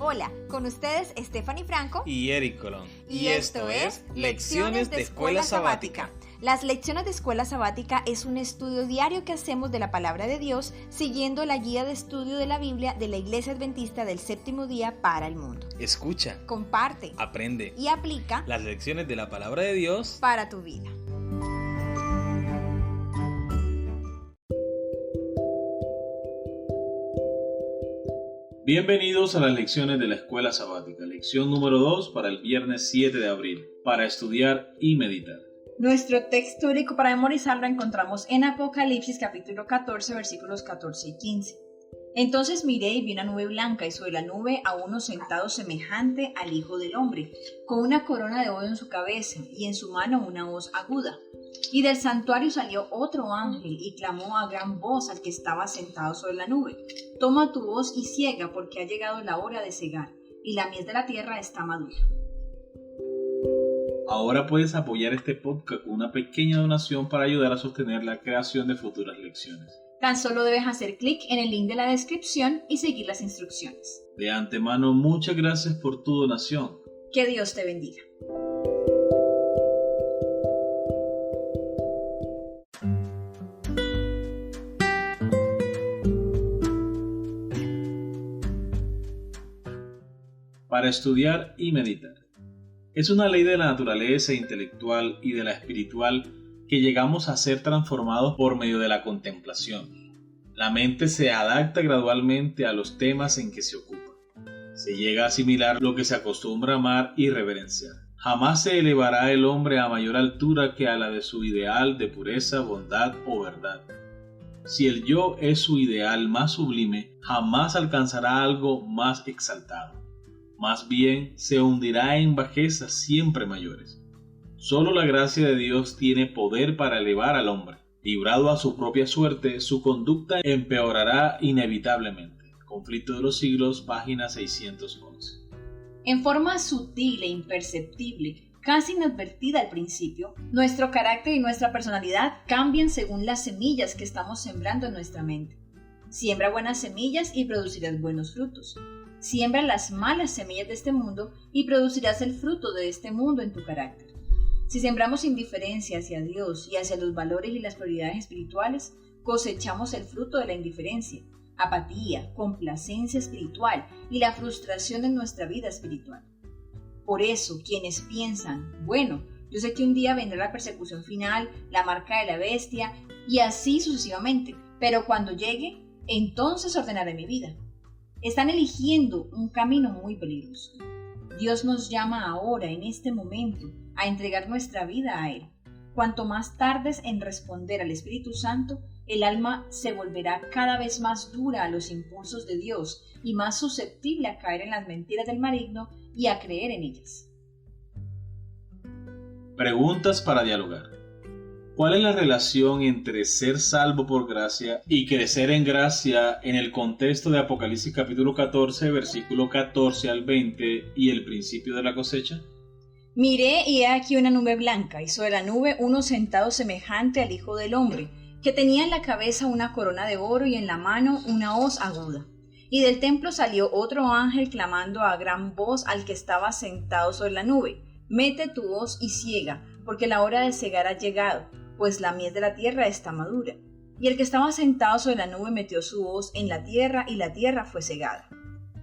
Hola, con ustedes Stephanie Franco y Eric Colón. Y esto es Lecciones de Escuela Sabática. Las lecciones de Escuela Sabática es un estudio diario que hacemos de la Palabra de Dios siguiendo la guía de estudio de la Biblia de la Iglesia Adventista del Séptimo Día para el Mundo. Escucha, comparte, aprende y aplica las lecciones de la Palabra de Dios para tu vida. Bienvenidos a las lecciones de la Escuela Sabática, lección número 2 para el viernes 7 de abril, para estudiar y meditar. Nuestro texto bíblico para memorizar lo encontramos en Apocalipsis capítulo 14, versículos 14 y 15. Entonces miré y vi una nube blanca y sobre la nube a uno sentado semejante al Hijo del Hombre, con una corona de oro en su cabeza y en su mano una hoz aguda. Y del santuario salió otro ángel y clamó a gran voz al que estaba sentado sobre la nube: Toma tu hoz y ciega, porque ha llegado la hora de cegar, y la miel de la tierra está madura. Ahora puedes apoyar este podcast con una pequeña donación para ayudar a sostener la creación de futuras lecciones. Tan solo debes hacer clic en el link de la descripción y seguir las instrucciones. De antemano, muchas gracias por tu donación. Que Dios te bendiga. Para estudiar y meditar. Es una ley de la naturaleza intelectual y de la espiritual que llegamos a ser transformados por medio de la contemplación. La mente se adapta gradualmente a los temas en que se ocupa. Se llega a asimilar lo que se acostumbra a amar y reverenciar. Jamás se elevará el hombre a mayor altura que a la de su ideal de pureza, bondad o verdad. Si el yo es su ideal más sublime, jamás alcanzará algo más exaltado. Más bien se hundirá en bajezas siempre mayores. Solo la gracia de Dios tiene poder para elevar al hombre. Librado a su propia suerte, su conducta empeorará inevitablemente. Conflicto de los siglos, página 611. En forma sutil e imperceptible, casi inadvertida al principio, nuestro carácter y nuestra personalidad cambian según las semillas que estamos sembrando en nuestra mente. Siembra buenas semillas y producirás buenos frutos. Siembra las malas semillas de este mundo y producirás el fruto de este mundo en tu carácter. Si sembramos indiferencia hacia Dios y hacia los valores y las prioridades espirituales, cosechamos el fruto de la indiferencia, apatía, complacencia espiritual y la frustración en nuestra vida espiritual. Por eso, quienes piensan, bueno, yo sé que un día vendrá la persecución final, la marca de la bestia y así sucesivamente, pero cuando llegue, entonces ordenaré mi vida. Están eligiendo un camino muy peligroso. Dios nos llama ahora, en este momento, a entregar nuestra vida a Él. Cuanto más tardes en responder al Espíritu Santo, el alma se volverá cada vez más dura a los impulsos de Dios y más susceptible a caer en las mentiras del maligno y a creer en ellas. Preguntas para dialogar. ¿Cuál es la relación entre ser salvo por gracia y crecer en gracia en el contexto de Apocalipsis capítulo 14, versículo 14 al 20 y el principio de la cosecha? Miré y he aquí una nube blanca, y sobre la nube uno sentado semejante al Hijo del Hombre, que tenía en la cabeza una corona de oro y en la mano una hoz aguda. Y del templo salió otro ángel clamando a gran voz al que estaba sentado sobre la nube: Mete tu hoz y ciega, porque la hora de cegar ha llegado, pues la miel de la tierra está madura. Y el que estaba sentado sobre la nube metió su hoz en la tierra, y la tierra fue cegada.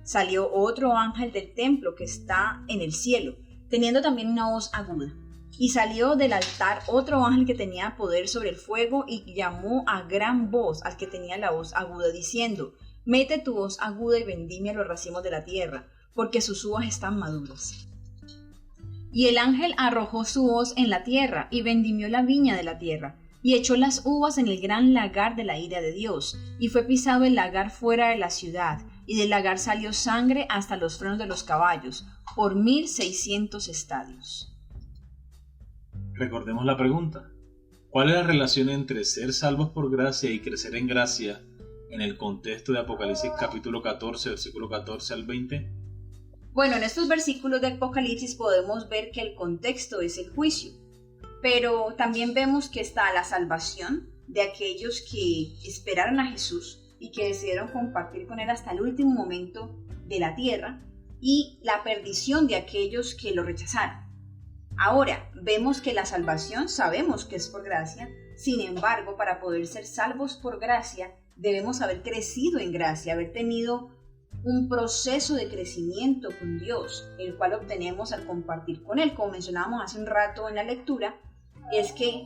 Salió otro ángel del templo que está en el cielo, teniendo también una hoz aguda. Y salió del altar otro ángel que tenía poder sobre el fuego, y llamó a gran voz al que tenía la hoz aguda, diciendo: Mete tu hoz aguda y vendimia los racimos de la tierra, porque sus uvas están maduras. Y el ángel arrojó su hoz en la tierra, y vendimió la viña de la tierra, y echó las uvas en el gran lagar de la ira de Dios, y fue pisado el lagar fuera de la ciudad, y del lagar salió sangre hasta los frenos de los caballos, por 1,600 estadios. Recordemos la pregunta. ¿Cuál es la relación entre ser salvos por gracia y crecer en gracia en el contexto de Apocalipsis capítulo 14, versículo 14 al 20? Bueno, en estos versículos de Apocalipsis podemos ver que el contexto es el juicio, pero también vemos que está la salvación de aquellos que esperaron a Jesús y que decidieron compartir con Él hasta el último momento de la tierra, y la perdición de aquellos que lo rechazaron. Ahora, vemos que la salvación sabemos que es por gracia, sin embargo, para poder ser salvos por gracia, debemos haber crecido en gracia, haber tenido un proceso de crecimiento con Dios, el cual obtenemos al compartir con Él. Como mencionábamos hace un rato en la lectura, es que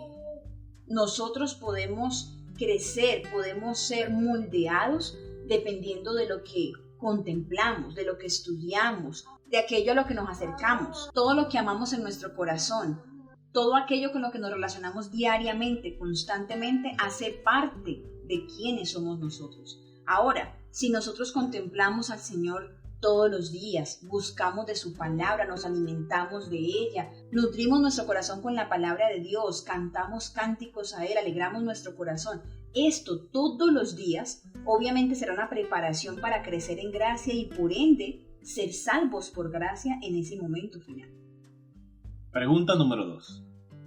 nosotros podemos crecer, podemos ser moldeados dependiendo de lo que contemplamos, de lo que estudiamos, de aquello a lo que nos acercamos, todo lo que amamos en nuestro corazón, todo aquello con lo que nos relacionamos diariamente, constantemente, hace parte de quiénes somos nosotros. Ahora, si nosotros contemplamos al Señor todos los días, buscamos de su palabra, nos alimentamos de ella, nutrimos nuestro corazón con la palabra de Dios, cantamos cánticos a Él, alegramos nuestro corazón. Esto todos los días, obviamente será una preparación para crecer en gracia y por ende ser salvos por gracia en ese momento final. Pregunta número 2.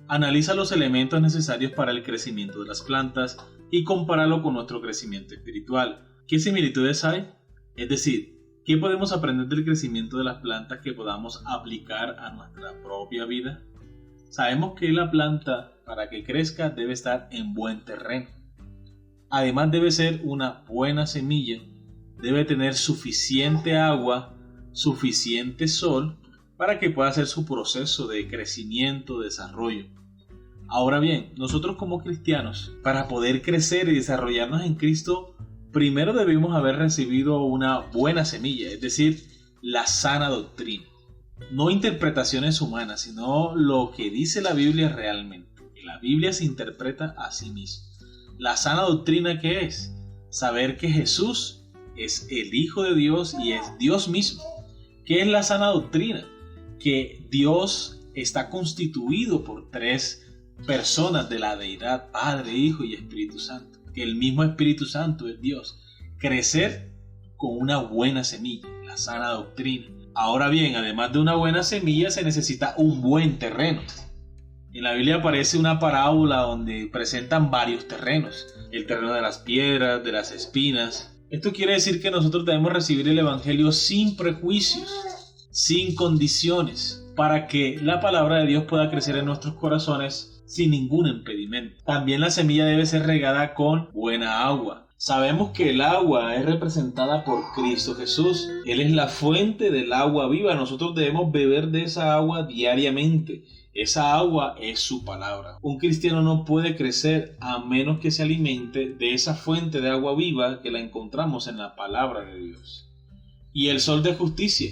Analiza los elementos necesarios para el crecimiento de las plantas y compáralo con nuestro crecimiento espiritual. ¿Qué similitudes hay? Es decir, ¿qué podemos aprender del crecimiento de las plantas que podamos aplicar a nuestra propia vida? Sabemos que la planta, para que crezca, debe estar en buen terreno. Además debe ser una buena semilla, debe tener suficiente agua, suficiente sol, para que pueda hacer su proceso de crecimiento, desarrollo. Ahora bien, nosotros como cristianos, para poder crecer y desarrollarnos en Cristo, primero debemos haber recibido una buena semilla, es decir, la sana doctrina. No interpretaciones humanas, sino lo que dice la Biblia realmente. La Biblia se interpreta a sí misma. La sana doctrina, ¿qué es? Saber que Jesús es el Hijo de Dios y es Dios mismo. ¿Qué es la sana doctrina? Que Dios está constituido por tres personas de la deidad, Padre, Hijo y Espíritu Santo. Que el mismo Espíritu Santo es Dios. Crecer con una buena semilla, la sana doctrina. Ahora bien, además de una buena semilla, se necesita un buen terreno. En la Biblia aparece una parábola donde presentan varios terrenos. El terreno de las piedras, de las espinas. Esto quiere decir que nosotros debemos recibir el Evangelio sin prejuicios, sin condiciones, para que la palabra de Dios pueda crecer en nuestros corazones sin ningún impedimento. También la semilla debe ser regada con buena agua. Sabemos que el agua es representada por Cristo Jesús. Él es la fuente del agua viva. Nosotros debemos beber de esa agua diariamente. Esa agua es su palabra. Un cristiano no puede crecer a menos que se alimente de esa fuente de agua viva que la encontramos en la palabra de Dios. Y el sol de justicia,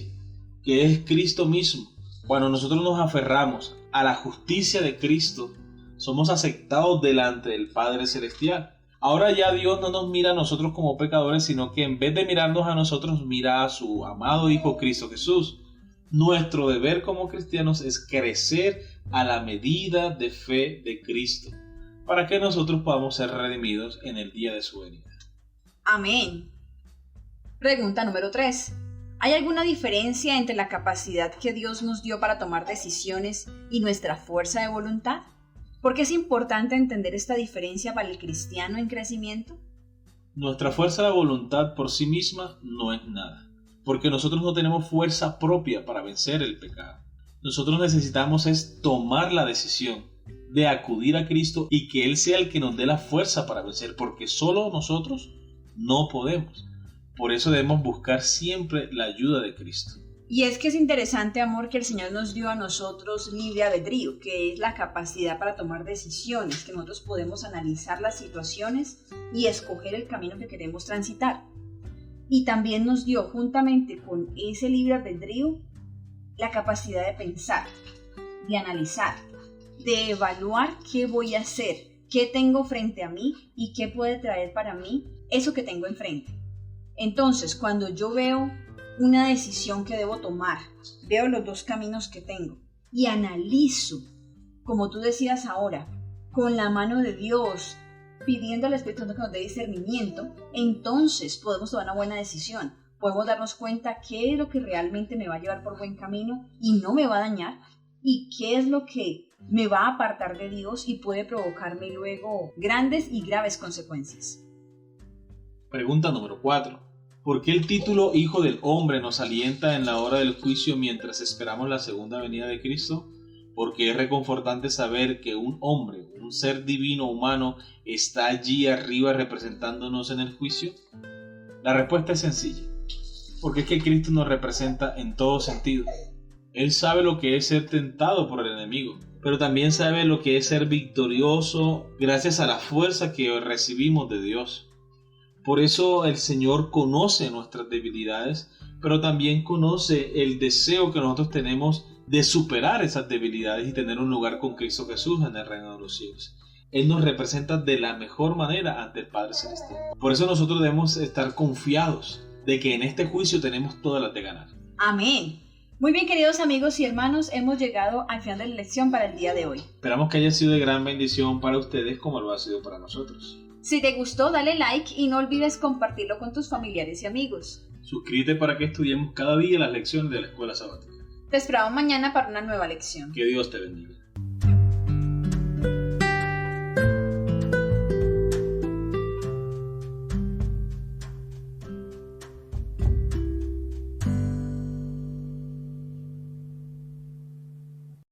que es Cristo mismo. Cuando nosotros nos aferramos a la justicia de Cristo, somos aceptados delante del Padre Celestial. Ahora ya Dios no nos mira a nosotros como pecadores, sino que en vez de mirarnos a nosotros, mira a su amado Hijo Cristo Jesús. Nuestro deber como cristianos es crecer a la medida de fe de Cristo, para que nosotros podamos ser redimidos en el día de su venida. Amén. Pregunta número 3. ¿Hay alguna diferencia entre la capacidad que Dios nos dio para tomar decisiones y nuestra fuerza de voluntad? ¿Por qué es importante entender esta diferencia para el cristiano en crecimiento? Nuestra fuerza de voluntad por sí misma no es nada, porque nosotros no tenemos fuerza propia para vencer el pecado. Nosotros necesitamos es tomar la decisión de acudir a Cristo y que Él sea el que nos dé la fuerza para vencer, porque solo nosotros no podemos. Por eso debemos buscar siempre la ayuda de Cristo. Y es que es interesante, amor, que el Señor nos dio a nosotros libre albedrío, que es la capacidad para tomar decisiones, que nosotros podemos analizar las situaciones y escoger el camino que queremos transitar. Y también nos dio, juntamente con ese libre albedrío, la capacidad de pensar, de analizar, de evaluar qué voy a hacer, qué tengo frente a mí y qué puede traer para mí eso que tengo enfrente. Entonces, cuando yo veo una decisión que debo tomar, veo los dos caminos que tengo y analizo, como tú decías ahora, con la mano de Dios, pidiendo al Espíritu Santo que nos dé discernimiento, entonces podemos tomar una buena decisión. Podemos darnos cuenta qué es lo que realmente me va a llevar por buen camino y no me va a dañar, y qué es lo que me va a apartar de Dios y puede provocarme luego grandes y graves consecuencias. Pregunta número 4. ¿Por qué el título Hijo del Hombre nos alienta en la hora del juicio mientras esperamos la segunda venida de Cristo? Porque es reconfortante saber que un hombre, un ser divino humano, está allí arriba representándonos en el juicio. La respuesta es sencilla, porque es que Cristo nos representa en todo sentido. Él sabe lo que es ser tentado por el enemigo, pero también sabe lo que es ser victorioso gracias a la fuerza que recibimos de Dios. Por eso el Señor conoce nuestras debilidades, pero también conoce el deseo que nosotros tenemos de superar esas debilidades y tener un lugar con Cristo Jesús en el reino de los cielos. Él nos representa de la mejor manera ante el Padre Celestial. Por eso nosotros debemos estar confiados de que en este juicio tenemos todas las de ganar. Amén. Muy bien, queridos amigos y hermanos, hemos llegado al final de la lección para el día de hoy. Esperamos que haya sido de gran bendición para ustedes como lo ha sido para nosotros. Si te gustó, dale like y no olvides compartirlo con tus familiares y amigos. Suscríbete para que estudiemos cada día las lecciones de la Escuela Sabática. Te esperamos mañana para una nueva lección. Que Dios te bendiga.